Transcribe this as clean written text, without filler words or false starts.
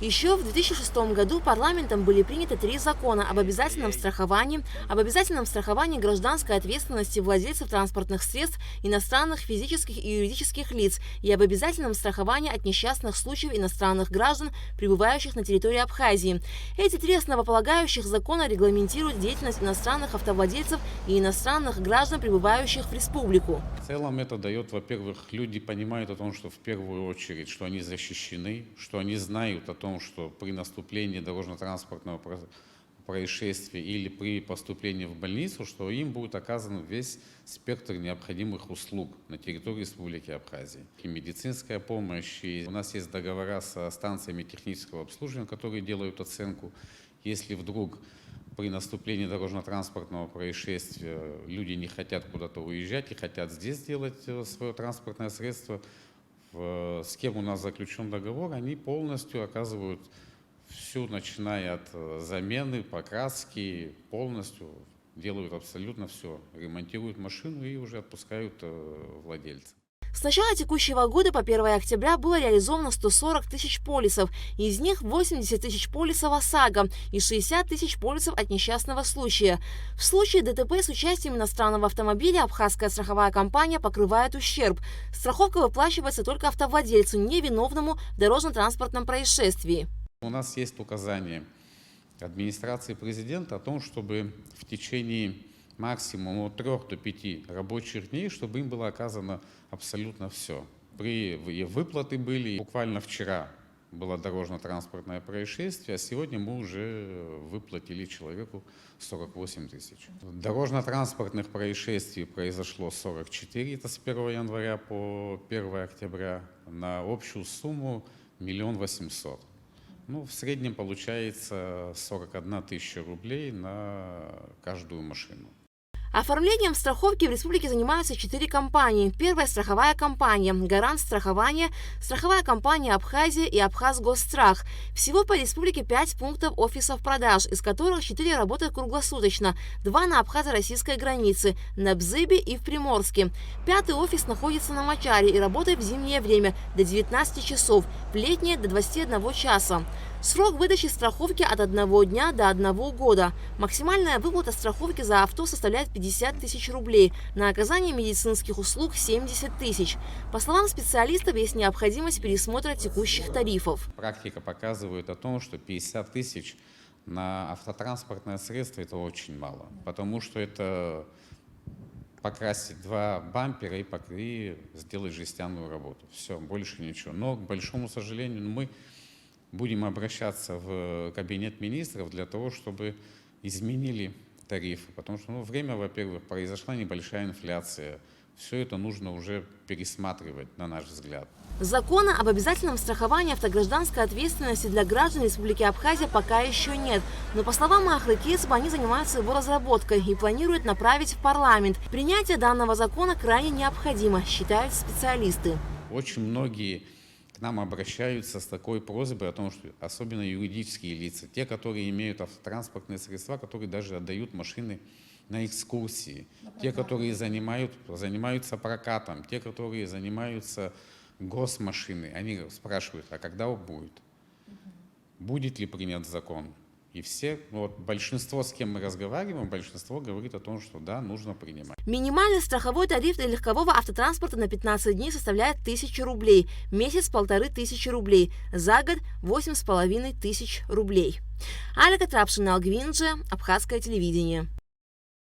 Еще в 2006 году парламентом были приняты 3 закона об обязательном страховании гражданской ответственности владельцев транспортных средств иностранных физических и юридических лиц и об обязательном страховании от несчастных случаев иностранных граждан, пребывающих на территории Абхазии. Эти 3 основополагающих закона регламентируют деятельность иностранных автовладельцев и иностранных граждан, пребывающих в республику. В целом это дает, во-первых, люди понимают о том, что в первую очередь, что они защищены, что они знают о том, что при наступлении дорожно-транспортного происшествия или при поступлении в больницу, что им будет оказан весь спектр необходимых услуг на территории Республики Абхазия. И медицинская помощь, и у нас есть договора со станциями технического обслуживания, которые делают оценку. Если вдруг при наступлении дорожно-транспортного происшествия люди не хотят куда-то уезжать и хотят здесь сделать свое транспортное средство, с кем у нас заключен договор, они полностью оказывают всю, начиная от замены, покраски, полностью делают абсолютно все, ремонтируют машину и уже отпускают владельца. С начала текущего года по 1 октября было реализовано 140 тысяч полисов, из них 80 тысяч полисов ОСАГО и 60 тысяч полисов от несчастного случая. В случае ДТП с участием иностранного автомобиля абхазская страховая компания покрывает ущерб. Страховка выплачивается только автовладельцу, невиновному в дорожно-транспортном происшествии. У нас есть указание администрации президента о том, чтобы в течение максимум от 3 до 5 рабочих дней, чтобы им было оказано абсолютно все. Выплаты были. Буквально вчера было дорожно-транспортное происшествие, а сегодня мы уже выплатили человеку 48 тысяч. Дорожно-транспортных происшествий произошло 44, это с 1 января по 1 октября, на общую сумму 1 800 000. Ну, в среднем получается 41 тысяча рублей на каждую машину. Оформлением страховки в республике занимаются 4 компании. Первая – страховая компания, Гарант страхование, страховая компания Абхазия и Абхазгосстрах. Всего по республике 5 пунктов офисов продаж, из которых 4 работают круглосуточно, 2 на абхазо-российской границе, на Бзыбе и в Приморске. 5-й офис находится на Мачаре и работает в зимнее время до 19 часов, в летнее до 21 часа. Срок выдачи страховки от 1 дня до 1 года. Максимальная выплата страховки за авто составляет 50 тысяч рублей, на оказание медицинских услуг 70 тысяч. По словам специалистов, есть необходимость пересмотра текущих тарифов. Практика показывает о том, что 50 тысяч на автотранспортное средство – это очень мало, потому что это покрасить 2 бампера и сделать жестяную работу. Все, больше ничего. Но, к большому сожалению, мы будем обращаться в кабинет министров для того, чтобы изменили тарифы. Потому что время, во-первых, произошла небольшая инфляция. Все это нужно уже пересматривать, на наш взгляд. Закона об обязательном страховании автогражданской ответственности для граждан Республики Абхазия пока еще нет. Но, по словам Махры Кесба, они занимаются его разработкой и планируют направить в парламент. Принятие данного закона крайне необходимо, считают специалисты. Очень многие к нам обращаются с такой просьбой о том, что особенно юридические лица, те, которые имеют автотранспортные средства, которые даже отдают машины на экскурсии, те, которые занимаются прокатом, те, которые занимаются госмашиной, они спрашивают, а когда будет? Будет ли принят закон? И все, большинство, с кем мы разговариваем, большинство говорит о том, что да, нужно принимать. Минимальный страховой тариф для легкового автотранспорта на 15 дней составляет 1000 рублей, месяц – 1500 рублей, за год – 8500 рублей. Алика Трапшина, Алгвинджи, Абхазское телевидение.